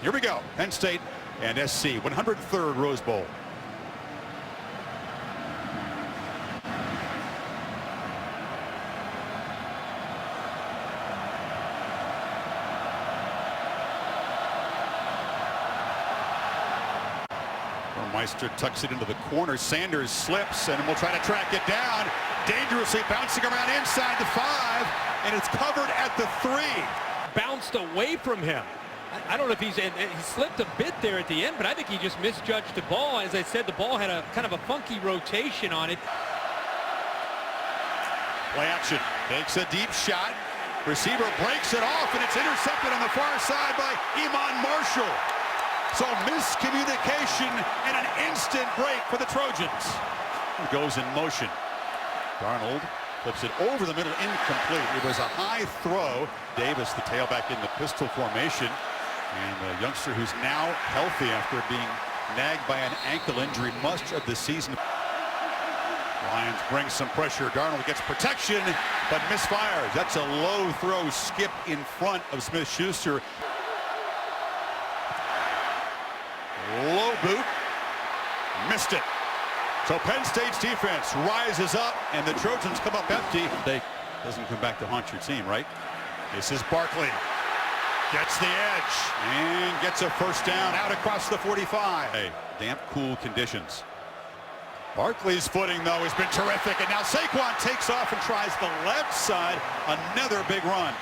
Here we go. Penn State and SC, 103rd Rose Bowl. Meister tucks it into the corner. Sanders slips and will try to track it down. Dangerously bouncing around inside the 5, and it's covered at the 3. Bounced away from him. I don't know if he slipped a bit there at the end, but I think he just misjudged the ball. As I said, the ball had a kind of a funky rotation on it. Play action. Takes a deep shot. Receiver breaks it off, and it's intercepted on the far side by Iman Marshall. So miscommunication and an instant break for the Trojans. He goes in motion. Darnold flips it over the middle, incomplete. It was a high throw. Davis, the tailback, in the pistol formation. And a youngster who's now healthy after being nagged by an ankle injury much of the season. Lions bring some pressure. Darnold gets protection, but misfires. That's a low throw skip in front of Smith-Schuster. Low boot, missed it. So Penn State's defense rises up, and the Trojans come up empty. They doesn't come back to haunt your team, right? This is Barkley. Gets the edge and gets a first down out across the 45. Hey, damp, cool conditions. Barkley's footing, though, has been terrific, and now Saquon takes off and tries the left side. Another big run.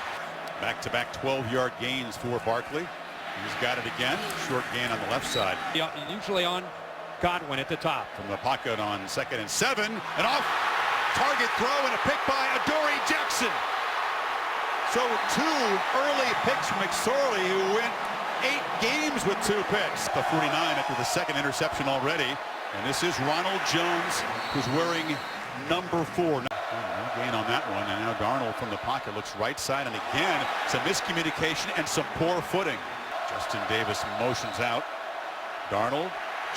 Back-to-back 12-yard gains for Barkley. He's got it again. Short gain on the left side. Yeah, usually on Godwin at the top. From the pocket on 2nd and 7. An off-target throw and a pick by Adoree Jackson. So 2 early picks from McSorley, who went 8 games with 2 picks. The 49 after the second interception already. And this is Ronald Jones, who's wearing number 4. No gain on that one. And now Darnold from the pocket looks right side. And again, some miscommunication and some poor footing. Justin Davis motions out. Darnold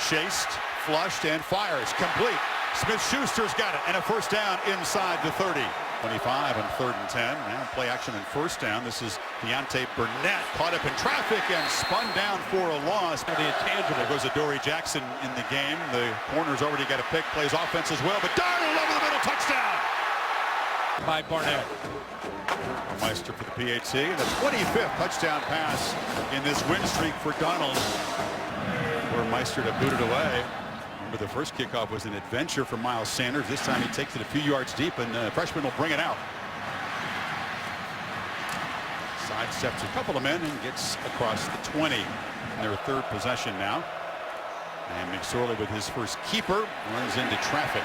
chased, flushed, and fires. Complete. Smith-Schuster's got it, and a first down inside the 30. 25 on 3rd and 10. Now play action and first down. This is Deontay Burnett, caught up in traffic and spun down for a loss. The intangible. There goes Adoree Jackson in the game. The corner's already got a pick, plays offense as well, but Darnold over the middle, touchdown! By Barnett. Meister for the PAT, and the 25th touchdown pass in this win streak for Darnold. For Meister to boot it away. Remember, the first kickoff was an adventure for Miles Sanders. This time he takes it a few yards deep, and the freshman will bring it out. Sidesteps a couple of men and gets across the 20 in their 3rd possession now. And McSorley with his first keeper runs into traffic.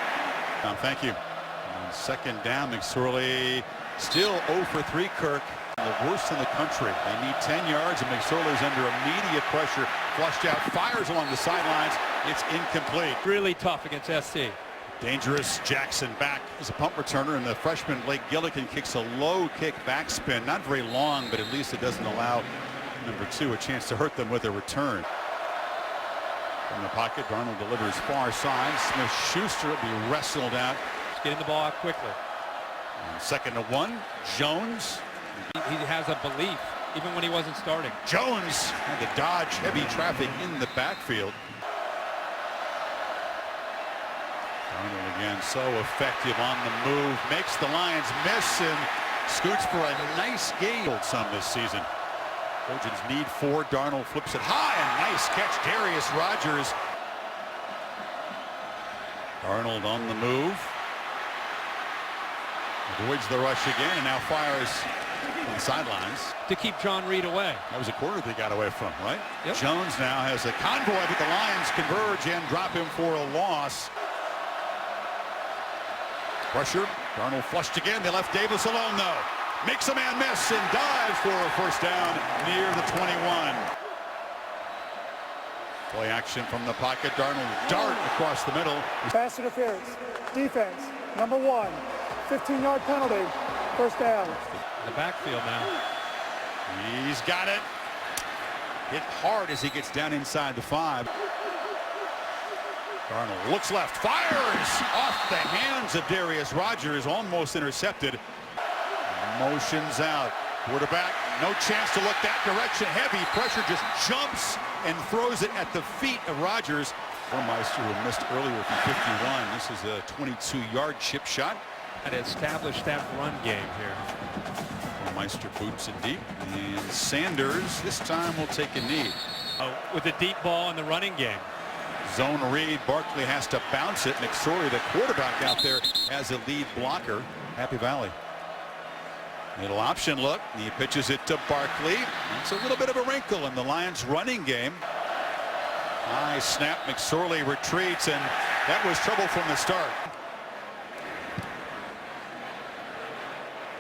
Thank you. On 2nd down, McSorley still 0 for 3, Kirk. The worst in the country. They need 10 yards, and McSorley's under immediate pressure. Flushed out, fires along the sidelines. It's incomplete. Really tough against SC. Dangerous Jackson back as a punt returner, and the freshman Blake Gillikin kicks a low kick backspin. Not very long, but at least it doesn't allow number 2 a chance to hurt them with a return. From the pocket, Darnold delivers far side. Smith-Schuster will be wrestled out. He's getting the ball out quickly. And 2nd and 1, Jones. He has a belief, even when he wasn't starting. Jones had to dodge heavy traffic in the backfield. Darnold again so effective on the move. Makes the Lions miss and scoots for a nice gain. Some this season. Trojans need 4. Darnold flips it high, and nice catch. Darius Rogers. Darnold on the move. Avoids the rush again and now fires on the sidelines. To keep John Reed away. That was a corner they got away from, right? Yep. Jones now has a convoy, but the Lions converge and drop him for a loss. Pressure. Darnold flushed again. They left Davis alone, though. Makes a man miss and dives for a first down near the 21. Play action from the pocket. Darnold dart across the middle. Pass interference. Defense. Number 1. 15-yard penalty. First down. In the backfield now. He's got it. Hit hard as he gets down inside the 5. Darnold looks left, fires off the hands of Darius Rogers, almost intercepted. Motions out. Quarterback No chance to look that direction. Heavy pressure, just jumps and throws it at the feet of Rodgers. Burmeister, who missed earlier from 51. This is a 22-yard chip shot. And establish that run game here. Burmeister boots it deep. And Sanders this time will take a knee. With a deep ball in the running game. Zone read. Barkley has to bounce it. McSorley, the quarterback out there, as a lead blocker. Happy Valley. Middle option look. He pitches it to Barkley. It's a little bit of a wrinkle in the Lions running game. High snap. McSorley retreats, and that was trouble from the start.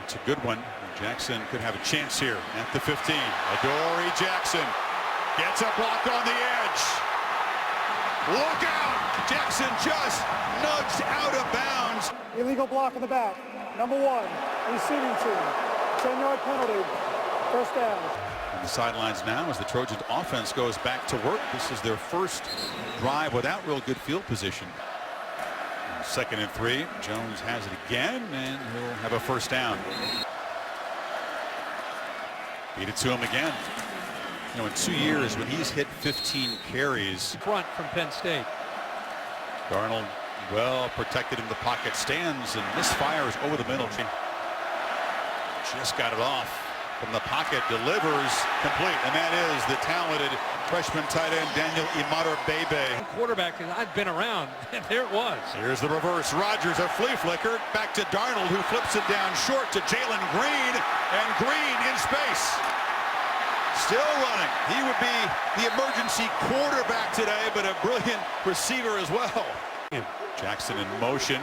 It's a good one. Jackson could have a chance here at the 15. Adoree Jackson gets a block on the edge. Look out! Jackson just nudged out of bounds. Illegal block in the back. Number 1, receiving team. 10-yard penalty. First down. On the sidelines now as the Trojans offense goes back to work. This is their first drive without real good field position. And 2nd and 3. Jones has it again, and he'll have a first down. Beat it to him again. You know, in 2 years, when he's hit 15 carries. Front from Penn State. Darnold well protected in the pocket, stands and misfires over the middle. Just got it off from the pocket, delivers complete, and that is the talented freshman tight end Daniel Imatorbhebhe. Quarterback, I've been around, and there it was. Here's the reverse. Rodgers, a flea flicker, back to Darnold, who flips it down short to Jalen Green, and Green in space. Still running. He would be the emergency quarterback today, but a brilliant receiver as well. Jackson in motion.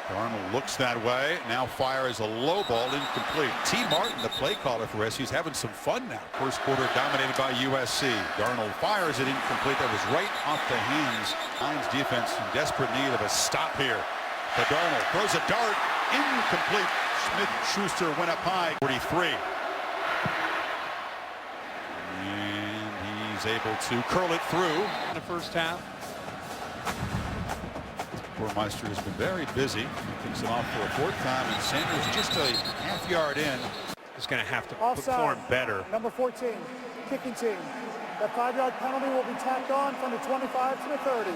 Darnold looks that way. Now fires a low ball, incomplete. T. Martin, the play caller for SC, is having some fun now. First quarter dominated by USC. Darnold fires it incomplete. That was right off the hands. Lions defense in desperate need of a stop here. But Darnold throws a dart, incomplete. Smith-Schuster went up high. 43. And he's able to curl it through. In the first half. Burmeister has been very busy. Picks it off for a 4th time, and Sanders just a half-yard in. Is going to have to Offside. perform better. Number 14, kicking team. That 5-yard penalty will be tacked on from the 25 to the 30.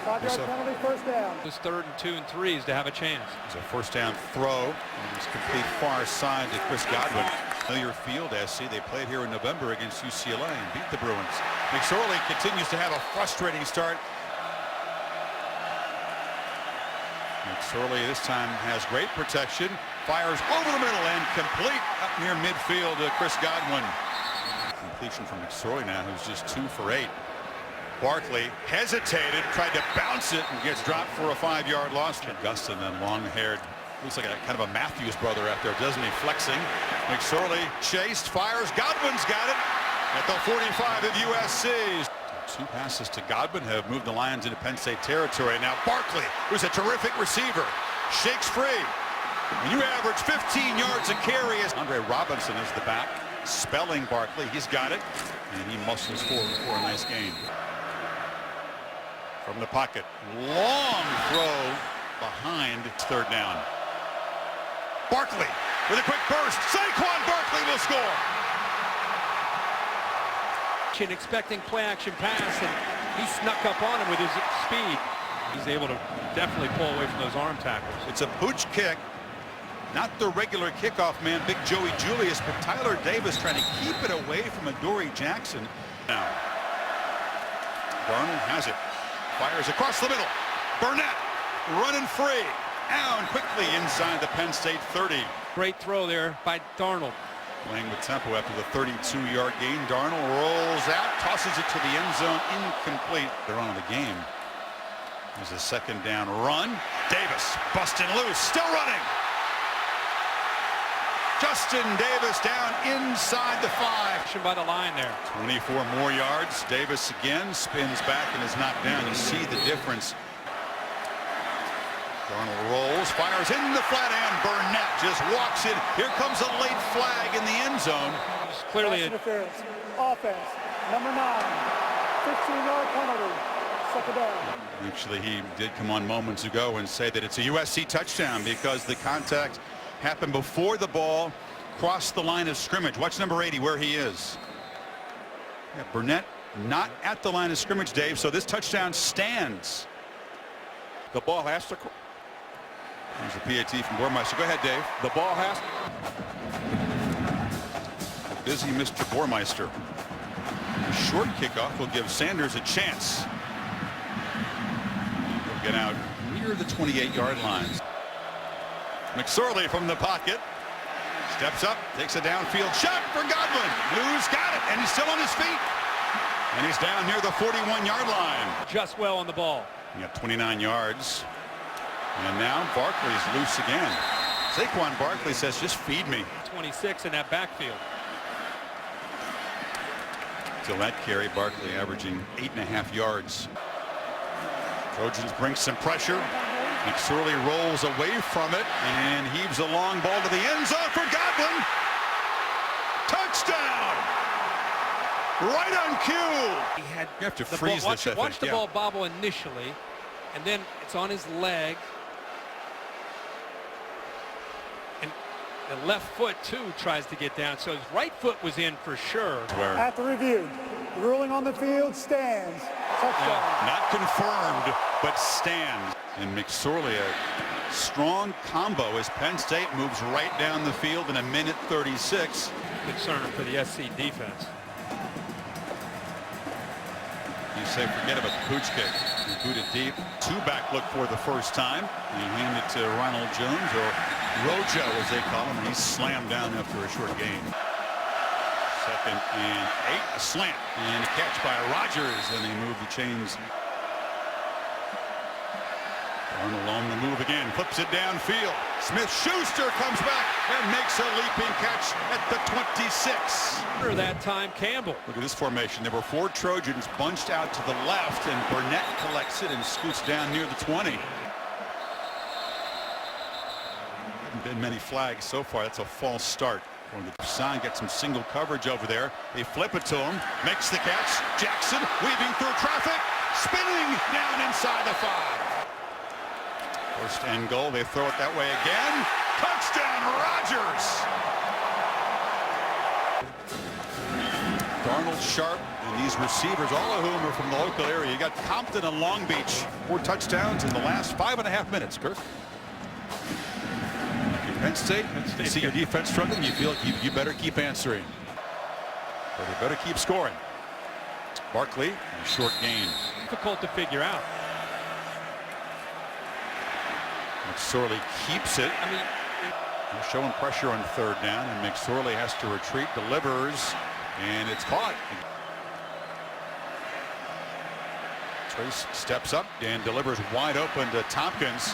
5-yard penalty, first down. This 3rd and 2 and 3s to have a chance. It's a first down throw. And it's complete far side to Chris Godwin. Familiar field, SC. They played here in November against UCLA and beat the Bruins. McSorley continues to have a frustrating start. McSorley this time has great protection, fires over the middle and complete up near midfield to Chris Godwin. Completion from McSorley now, who's just 2 for 8. Barkley hesitated, tried to bounce it, and gets dropped for a 5-yard loss. Augustin, then long-haired, looks like a kind of a Matthews brother out there, doesn't he? Flexing. McSorley chased, fires. Godwin's got it at the 45 of USC. 2 passes to Godwin have moved the Lions into Penn State territory. Now Barkley, who's a terrific receiver, shakes free. When you average 15 yards a carry, as Andre Robinson is the back, spelling Barkley. He's got it, and he muscles forward for a nice gain. From the pocket, long throw behind. 3rd down. Barkley with a quick burst. Saquon Barkley will score. Expecting play action pass, and he snuck up on him with his speed. He's able to definitely pull away from those arm tackles. It's a pooch kick, not the regular kickoff man, Big Joey Julius, but Tyler Davis trying to keep it away from Adoree Jackson. Now, Darnold has it, fires across the middle. Burnett running free, down quickly inside the Penn State 30. Great throw there by Darnold. Playing with tempo after the 32-yard gain. Darnold rolls out, tosses it to the end zone, incomplete. They're on the game. There's a 2nd down run. Davis busting loose, still running. Justin Davis down inside the 5. By the line there. 24 more yards. Davis again spins back and is knocked down. You see the difference. Darnold rolls, fires in the flat end. Burnett just walks in. Here comes a late flag in the end zone. It's clearly interference. Offense. Number 9. 15-yard penalty. 2nd down. Actually, he did come on moments ago and say that it's a USC touchdown because the contact happened before the ball across the line of scrimmage. Watch number 80 where he is. Yeah, Burnett not at the line of scrimmage, Dave, so this touchdown stands. The ball has to. There's a PAT from Bormeister. Go ahead, Dave. The ball has. Busy Mr. Bormeister. A short kickoff will give Sanders a chance. He'll get out near the 28-yard line. McSorley from the pocket. Steps up, takes a downfield shot for Godwin. Blues got it, and he's still on his feet. And he's down near the 41-yard line. Just well on the ball. He got 29 yards. And now Barkley's loose again. Saquon Barkley says, just feed me. 26 in that backfield. Till that carry, Barkley averaging 8.5 yards. Trojans bring some pressure. McSorley rolls away from it and heaves a long ball to the end zone for Godwin. Touchdown! Right on cue. He had You have to freeze ball, this. watch the ball bobble initially, and then it's on his leg. And the left foot, too, tries to get down. So his right foot was in for sure. At the review, the ruling on the field stands. Touchdown. Not confirmed, but stands. And McSorley, a strong combo as Penn State moves right down the field in 1:36. Concern for the SC defense. You say forget about the pooch kick. He booted deep. Two-back look for the first time. He handed it to Ronald Jones, or Rojo as they call him, and he's slammed down after a short gain. 2nd and 8, a slant and a catch by Rodgers, and they move the chains. Arnold on the move again, flips it downfield. Smith-Schuster comes back and makes a leaping catch at the 26. That time, Campbell. Look at this formation. There were 4 Trojans bunched out to the left, and Burnett collects it and scoots down near the 20. Haven't been many flags so far. That's a false start. The sign gets some single coverage over there. They flip it to him, makes the catch. Jackson weaving through traffic, spinning down inside the 5. First and goal. They throw it that way again. Touchdown, Rodgers. Darnold, Sharp, and these receivers, all of whom are from the local area. You got Compton and Long Beach. 4 touchdowns in the last 5.5 minutes. Kirk. Penn State, you see your defense struggling, you feel like you better keep answering. Or they better keep scoring. Barkley, a short gain. Difficult to figure out. McSorley keeps it. I mean, they're showing pressure on 3rd down, and McSorley has to retreat, delivers, and it's caught. Trace steps up and delivers wide open to Tompkins.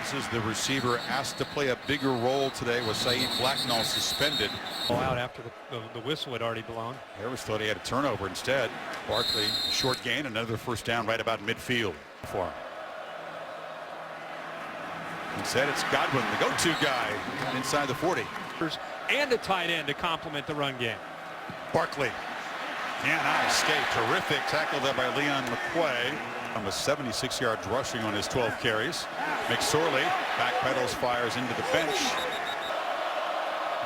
This is the receiver asked to play a bigger role today with Saeed Blacknall suspended. Out after the whistle had already blown. Harris thought he had a turnover instead. Barkley, short gain, another first down right about midfield for him. Instead, it's Godwin, the go-to guy, inside the 40. And a tight end to complement the run game. Barkley cannot escape. Terrific tackle there by Leon McQuay. On the 76 yards rushing on his 12 carries. McSorley backpedals, fires into the bench.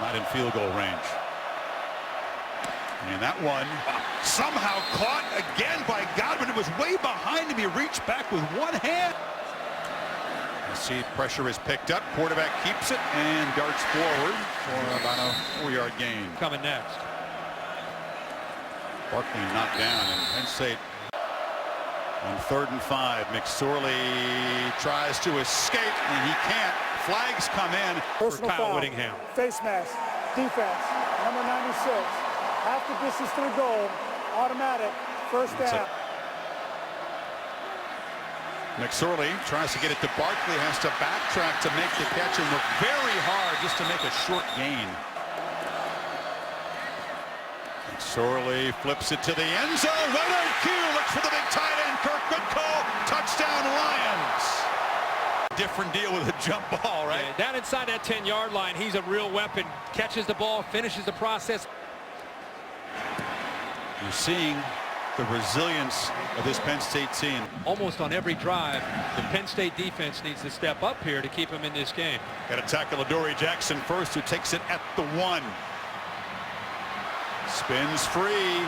Not in field goal range. And that one somehow caught again by Godwin. It was way behind him. He reached back with one hand. You see pressure is picked up. Quarterback keeps it and darts forward for about a 4-yard gain. Coming next. Barkley knocked down, and Penn State on 3rd and 5. McSorley tries to escape, and he can't. Flags come in. Personal for Kyle foul. Whittingham. Face mask. Defense. Number 96. Half the distance to the goal. Automatic. First down. McSorley tries to get it to Barkley, has to backtrack to make the catch and work very hard just to make a short gain. McSorley flips it to the end zone. Right on cue. Looks for the big tight end. Kirk, good call. Touchdown, Lions. Different deal with a jump ball, right? Yeah, down inside that 10-yard line, he's a real weapon. Catches the ball, finishes the process. You're seeing the resilience of this Penn State team. Almost on every drive, the Penn State defense needs to step up here to keep them in this game. Got to tackle Adoree Jackson first, who takes it at the 1. Spins free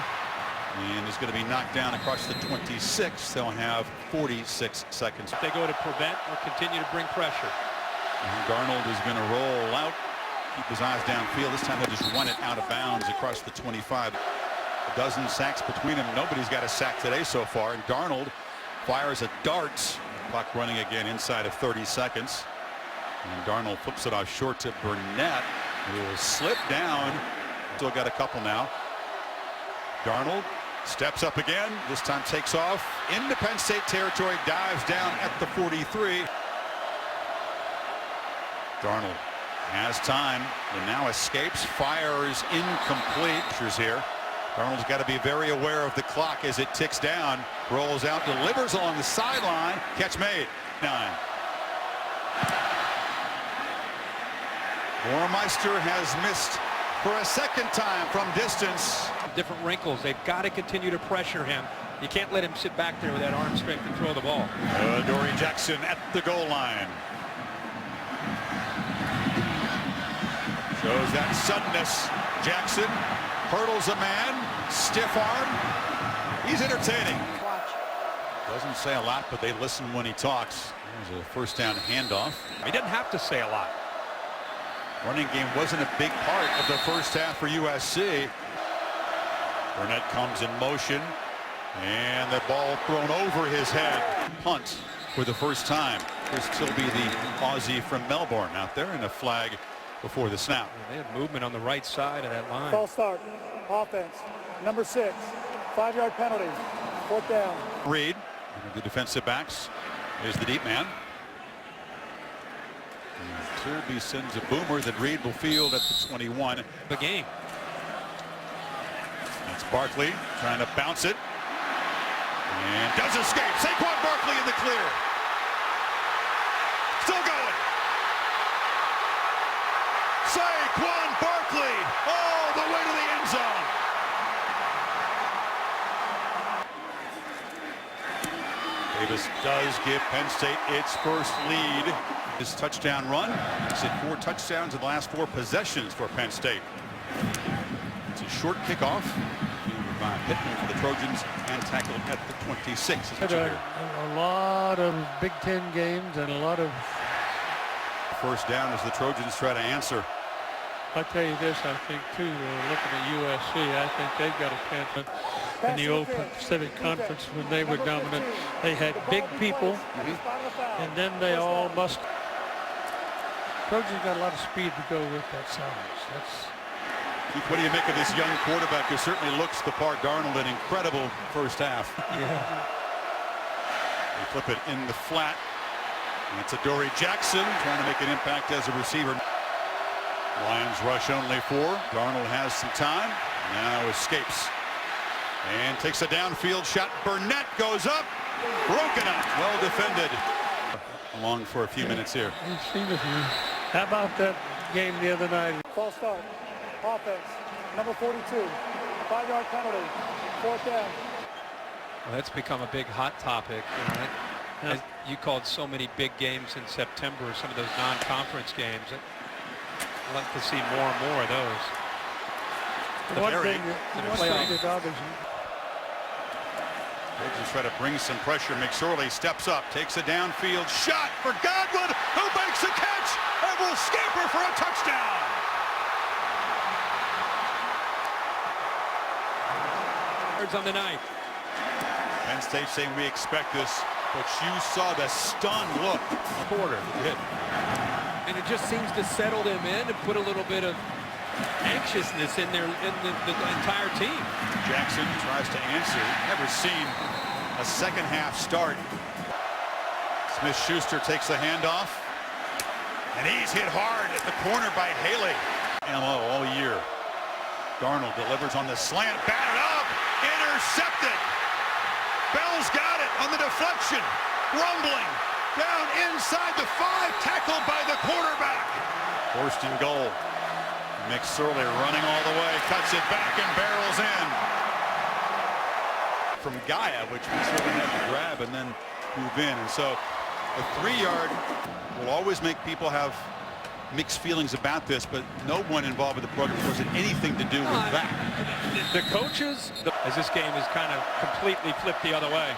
and is going to be knocked down across the 26. They'll have 46 seconds. If they go to prevent or continue to bring pressure. And Darnold is going to roll out, keep his eyes downfield. This time he'll just run it out of bounds across the 25. A dozen sacks between them. Nobody's got a sack today so far. And Darnold fires a dart. Clock running again inside of 30 seconds. And Darnold flips it off short to Burnett, who will slip down. Still got a couple now. Darnold steps up again. This time takes off into Penn State territory. Dives down at the 43. Darnold has time and now escapes. Fires incomplete. Here. Darnold's got to be very aware of the clock as it ticks down. Rolls out, delivers along the sideline. Catch made. 9. Warmeister has missed for a second time from distance. Different wrinkles. They've got to continue to pressure him. You can't let him sit back there with that arm strength and throw the ball. Adoree Jackson at the goal line. Shows that suddenness. Jackson hurdles a man. Stiff arm. He's entertaining. Doesn't say a lot, but they listen when he talks. There's a first down handoff. He didn't have to say a lot. Running game wasn't a big part of the first half for USC. Burnett comes in motion, and the ball thrown over his head. Punt for the first time. Chris Tilby, the Aussie from Melbourne, out there, and a flag before the snap. They had movement on the right side of that line. False start. Offense. Number 6. 5-yard penalty. 4th down. Reed, one of the defensive backs, is the deep man. And Tilby sends a boomer that Reed will field at the 21. The game. That's Barkley trying to bounce it. And does escape. Saquon Barkley in the clear. Still going. Saquon Barkley all the way to the end zone. Davis does give Penn State its first lead. His touchdown run. He's had 4 touchdowns in the last 4 possessions for Penn State. It's a short kickoff by Pittman for the Trojans and tackled at the 26. A lot of Big Ten games and a lot of first down as the Trojans try to answer. I'll tell you this, I think too, looking at USC, I think they've got a chance in the old Pacific Conference when they were dominant. They had big people, and then they all must. Trojans got a lot of speed to go with that size. Keith, what do you make of this young quarterback who certainly looks the part? Darnold, an incredible first half. Yeah. They flip it in the flat. And it's Adoree Jackson trying to make an impact as a receiver. Lions rush only 4. Darnold has some time. Now escapes. And takes a downfield shot. Burnett goes up. Broken up. Well defended. Along for a few minutes here. How about that game the other night? False start. Offense. Number 42. 5-yard penalty. 4th down. Well, that's become a big hot topic. As you called so many big games in September, some of those non-conference games. I'd like to see more and more of those. One thing that bothers me. Trojans try to bring some pressure. McSorley steps up, takes a downfield shot for Godwin, who makes a catch and will scamper for a touchdown. On the night. Penn State saying we expect this, but you saw the stunned look. Porter hit. And it just seems to settle them in and put a little bit of anxiousness in there in the entire team. Jackson tries to answer. Never seen a second half start. Smith-Schuster takes the handoff. And he's hit hard at the corner by Haley. MO all year. Darnold delivers on the slant. Batted up. Intercepted. Bell's got it on the deflection. Rumbling. Down inside the 5. Tackled by the quarterback. First and goal. McSorley running all the way. Cuts it back and barrels in. from Gaia, which we certainly have to grab and then move in. And so a 3-yard will always make people have mixed feelings about this, but no one involved with the program has anything to do with that. The coaches, as this game is kind of completely flipped the other way.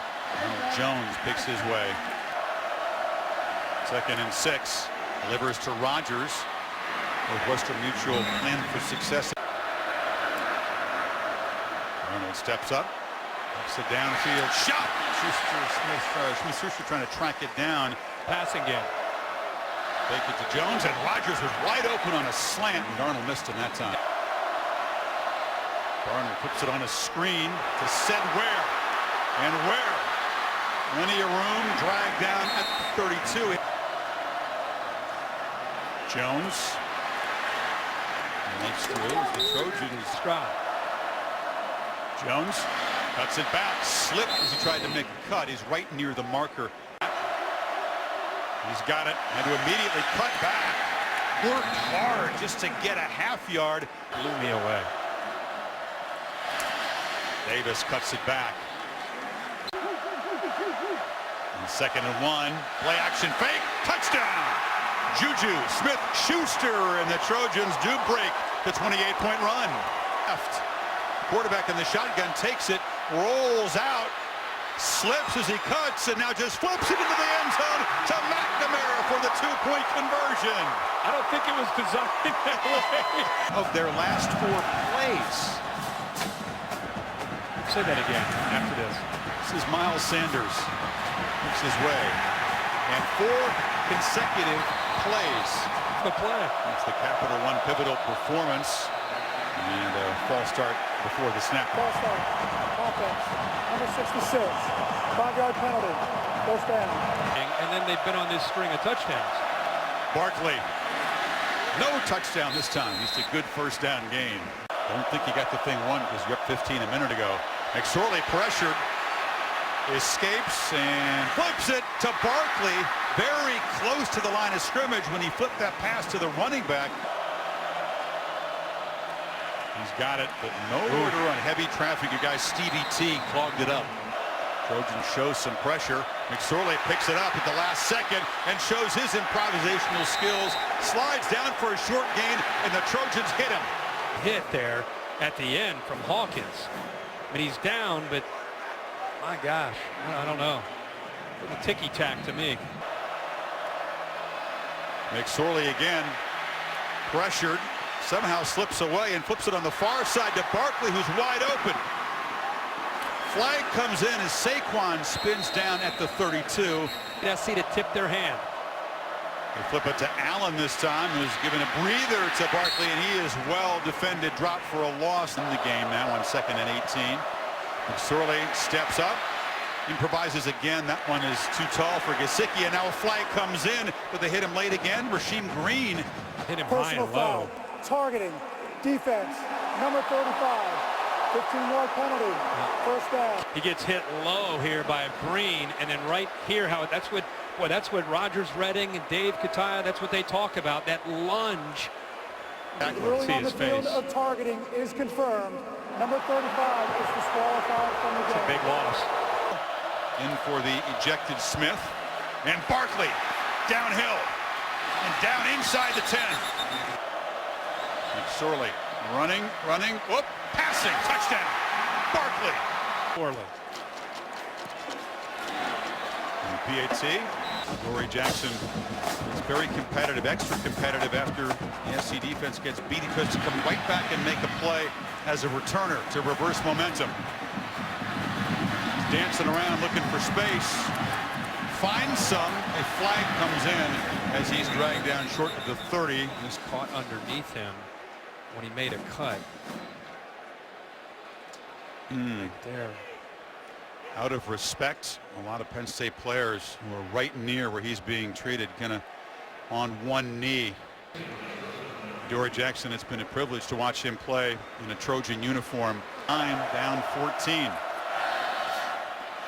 Jones picks his way. 2nd and 6. Delivers to Rogers. Western Mutual plan for success. Arnold steps up. It's a downfield shot. Smith-Schuster trying to track it down. Passing game. Take it to Jones, and Rogers was wide open on a slant, and Darnold missed him that time. Darnold puts it on a screen to send Ware. And Ware, plenty of room, dragged down at the 32. Jones makes through. The Trojans stride. Jones cuts it back, slipped as he tried to make a cut. He's right near the marker. He's got it, and to immediately cut back. Worked hard just to get a half-yard. Blew me away. Davis cuts it back. And 2nd and 1. Play action fake. Touchdown. Juju Smith-Schuster, and the Trojans do break the 28-point run. Left. Quarterback in the shotgun takes it, rolls out, slips as he cuts, and now just flips it into the end zone to McNamara for the 2-point conversion. I don't think it was designed that way. Of their last 4 plays. Say that again after this. This is Miles Sanders. Makes his way. And 4 consecutive plays. The play. It's the Capital One pivotal performance. And a false start before the snap. False start. Offense. Number 66. 5-yard penalty. First down. And then they've been on this string of touchdowns. Barkley. No touchdown this time. Just a good first down game. Don't think he got the thing won because you're up 15 a minute ago. McSorley pressured. Escapes and flips it to Barkley. Very close to the line of scrimmage when he flipped that pass to the running back. He's got it, but no order on heavy traffic. Your guy Stevie T clogged it up. Trojan shows some pressure. McSorley picks it up at the last second and shows his improvisational skills. Slides down for a short gain, and the Trojans hit him. Hit there at the end from Hawkins. I mean, he's down, but my gosh, I don't know. A ticky-tack to me. McSorley again, pressured, somehow slips away and flips it on the far side to Barkley, who's wide open. Flag comes in as Saquon spins down at the 32. USC to tip their hand. They flip it to Allen this time, who's given a breather to Barkley, and he is well defended. Drop for a loss in the game now on 2nd and 18. McSorley steps up, improvises again. That one is too tall for Gesicki, and now a flag comes in, but they hit him late again. Rasheem Green hit him high Personal and low. foul. Targeting. Defense. Number 35. 15-yard penalty. First down. He gets hit low here by Green, and then right here, that's what Rogers, Redding, and Dave Kataya, that's what they talk about, that lunge. The ruling on the field of targeting is confirmed. Number 35 is disqualified from the game. It's a big loss. in for the ejected Smith, and Barkley downhill and down inside the 10. McSorley running, whoop, passing, touchdown, Barkley. Poorly. And PAT, Dory Jackson is very competitive, extra competitive after the SC defense gets beat. He tries to come right back and make a play as a returner to reverse momentum. Dancing around looking for space. Finds some. A flag comes in as he's dragged down short of the 30. Just caught underneath him when he made a cut. Right there. Out of respect, a lot of Penn State players who are right near where he's being treated, gonna on one knee. Dory Jackson, it's been a privilege to watch him play in a Trojan uniform. Down 14.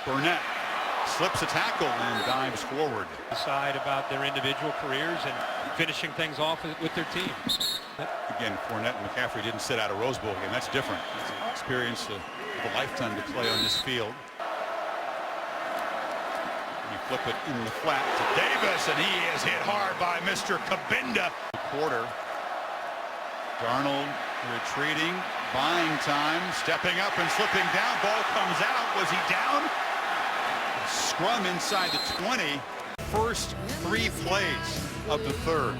Burnett slips a tackle and dives forward. Decide about their individual careers and finishing things off with their teams. Again, Fournette and McCaffrey didn't sit out a Rose Bowl game. That's different. It's an experience, a of a lifetime to play on this field. You flip it in the flat to Davis, and he is hit hard by Mr. Kabinda. Quarter. Darnold retreating, buying time, stepping up and slipping down. Ball comes out. Was he down? Scrum inside the 20. First 3 plays of the third.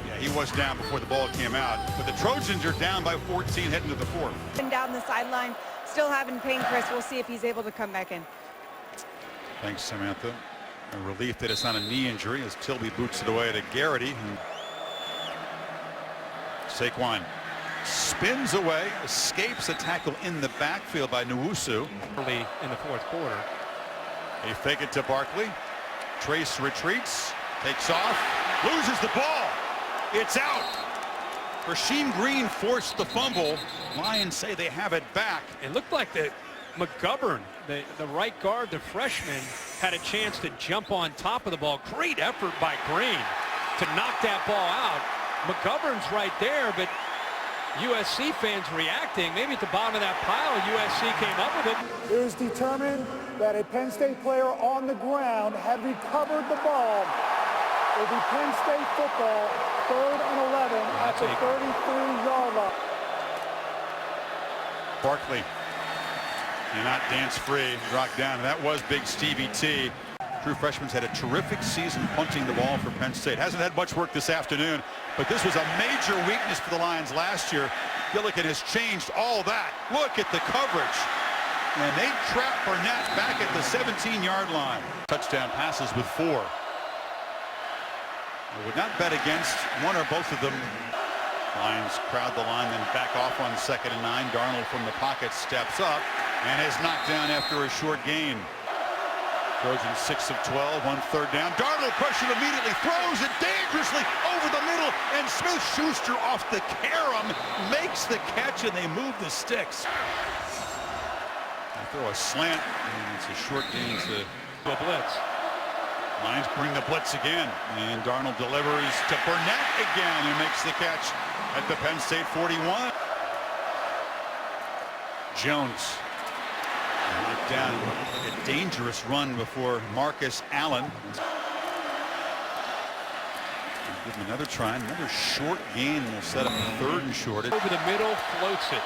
Yeah, he was down before the ball came out. But the Trojans are down by 14 heading to the fourth. And down the sideline, still having pain, Chris. We'll see if he's able to come back in. Thanks, Samantha. A relief that it's not a knee injury as Tilby boots it away to Garrity. Saquon spins away, escapes a tackle in the backfield by Nwosu. Early in the fourth quarter. They fake it to Barkley. Trace retreats, takes off, loses the ball. It's out. Rasheem Green forced the fumble. Lions say they have it back. It looked like the McGovern, the right guard, the freshman, had a chance to jump on top of the ball. Great effort by Green to knock that ball out. McGovern's right there, but USC fans reacting. Maybe at the bottom of that pile, USC came up with it. It was determined that a Penn State player on the ground had recovered the ball. It will be Penn State football, 3rd and 11 at the 33-yard line. Barkley cannot dance free, rocked down. And that was big Stevie T. True freshman's had a terrific season punting the ball for Penn State. Hasn't had much work this afternoon, but this was a major weakness for the Lions last year. Gillikin has changed all that. Look at the coverage. And they trap Burnett back at the 17-yard line. Touchdown passes with 4. I would not bet against one or both of them. Lions crowd the line, then back off on 2nd and 9. Darnold from the pocket steps up and is knocked down after a short gain. Trojans 6 of 12 on 3rd down. Darnold pressured immediately, throws it dangerously over the middle, and Smith-Schuster off the carom makes the catch, and they move the sticks. They throw a slant, and it's a short gain to The blitz. Lions bring the blitz again, and Darnold delivers to Burnett again, who makes the catch at the Penn State 41. Jones knocked down a dangerous run before Marcus Allen. Give him another try, another short gain will set up 3rd and short. Over the middle, floats it.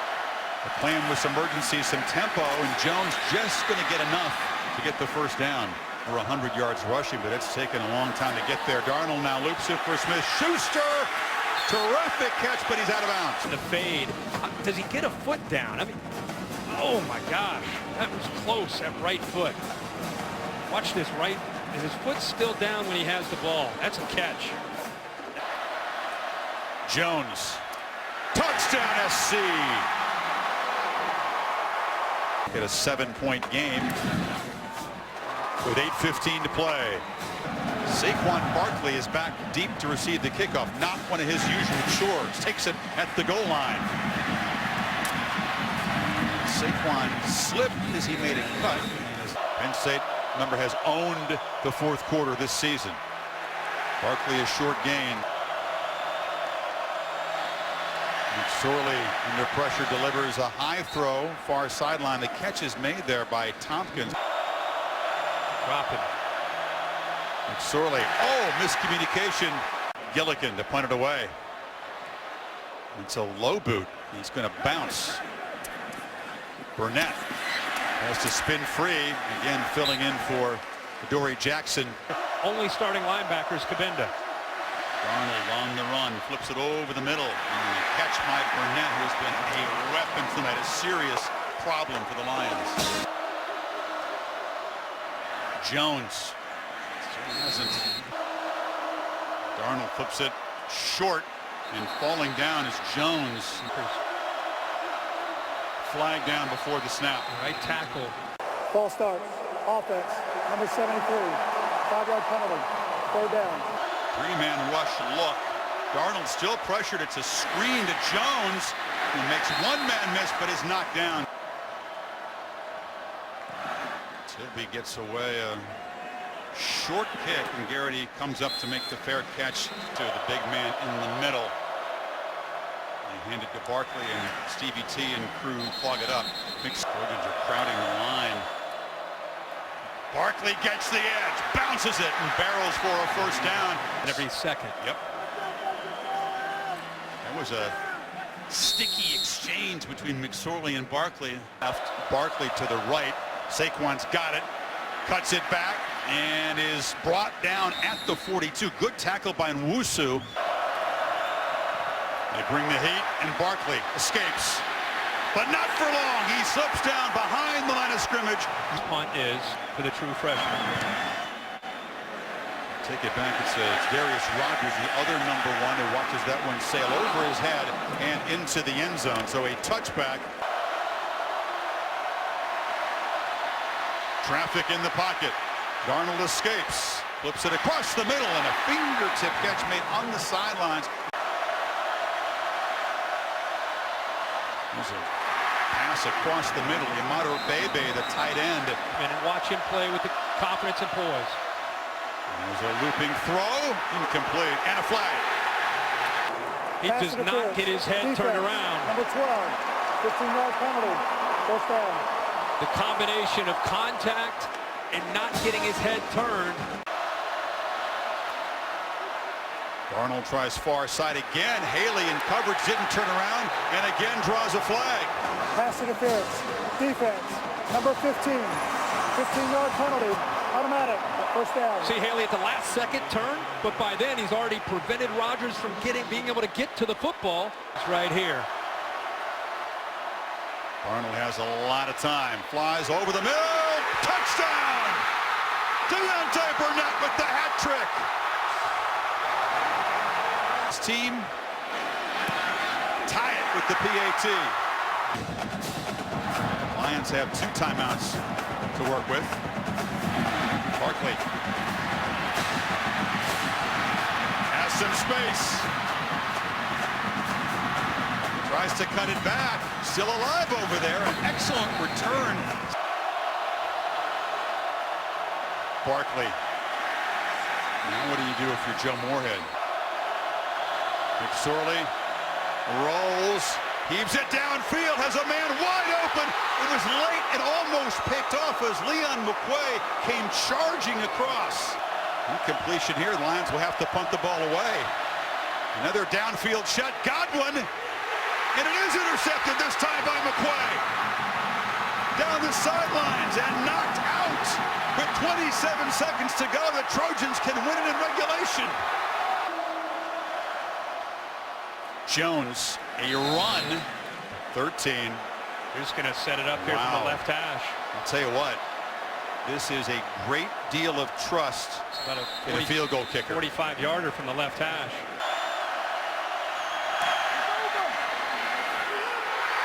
The plan was some urgency, some tempo, and Jones just going to get enough to get the first down. For 100 yards rushing, but it's taken a long time to get there. Darnold now loops it for Smith-Schuster. Terrific catch, but he's out of bounds. The fade. Does he get a foot down? I mean, oh my gosh, that was close at right foot. Watch this right. Is his foot still down when he has the ball? That's a catch. Jones. Touchdown SC. Get a 7-point game with 8:15 to play. Saquon Barkley is back deep to receive the kickoff. Not one of his usual chores. Takes it at the goal line. Saquon slipped as he made a cut. Penn State, remember, has owned the fourth quarter this season. Barkley a short gain. McSorley under pressure delivers a high throw, far sideline. The catch is made there by Tompkins. Dropping. McSorley. Oh, miscommunication. Gillikin to punt it away. It's a low boot. He's going to bounce. Burnett has to spin free. Again, filling in for Adoree Jackson. Only starting linebackers, Kabinda. Darnold on the run, flips it over the middle. And a catch by Burnett, who's been a weapon tonight, a serious problem for the Lions. Jones. Still hasn't. Darnold flips it short, and falling down is Jones. Flag down before the snap. Right tackle. Ball start. Offense. Number 73. 5-yard penalty. 3rd down. 3-man rush look. Darnold still pressured. It's a screen to Jones, who makes one man miss, but is knocked down. Tilby gets away a short kick, and Garrity comes up to make the fair catch to the big man in the middle. Hand it to Barkley, and Stevie T and crew clog it up. Big Trojans are crowding the line. Barkley gets the edge, bounces it, and barrels for a first down. Every second. Yep. That was a sticky exchange between McSorley and Barkley. Left Barkley to the right. Saquon's got it, cuts it back, and is brought down at the 42. Good tackle by Nwusu. They bring the heat, and Barkley escapes, but not for long. He slips down behind the line of scrimmage. Punt is for the true freshman. Take it back. It's Darius Rogers, the other number 1, who watches that one sail over his head and into the end zone. So a touchback. Traffic in the pocket. Darnold escapes, flips it across the middle, and a fingertip catch made on the sidelines. There's a pass across the middle. Yamato Bebe, the tight end. And watch him play with the confidence and poise. There's a looping throw, incomplete, and a flag. He does not get his head turned around. Number 12, 15-yard penalty, first down. The combination of contact and not getting his head turned. Darnold tries far side again. Haley in coverage, didn't turn around, and again draws a flag. Pass interference, defense, number 15, 15-yard penalty, automatic, first down. See Haley at the last second turn, but by then he's already prevented Rodgers from being able to get to the football. It's right here. Darnold has a lot of time. Flies over the middle. Touchdown! Deontay Burnett with the hat trick. His team tie it with the PAT. Lions have 2 timeouts to work with. Barkley has some space. Tries to cut it back. Still alive over there. An excellent return. Barkley. Now what do you do if you're Joe Moorhead? McSorley rolls. Heaves it downfield. Has a man wide open. It was late and almost picked off as Leon McQuay came charging across. Incompletion here. The Lions will have to punt the ball away. Another downfield shot. Godwin. And it is intercepted this time by McQuay. Down the sidelines and knocked out. With 27 seconds to go, the Trojans can win it in regulation. Jones, a run. 13. Who's going to set it up here from the left hash? I'll tell you what. This is a great deal of trust in a field goal kicker. 45-yarder from the left hash.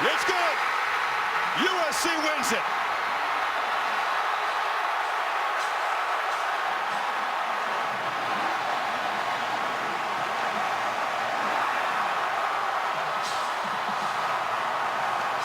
It's good. USC wins it.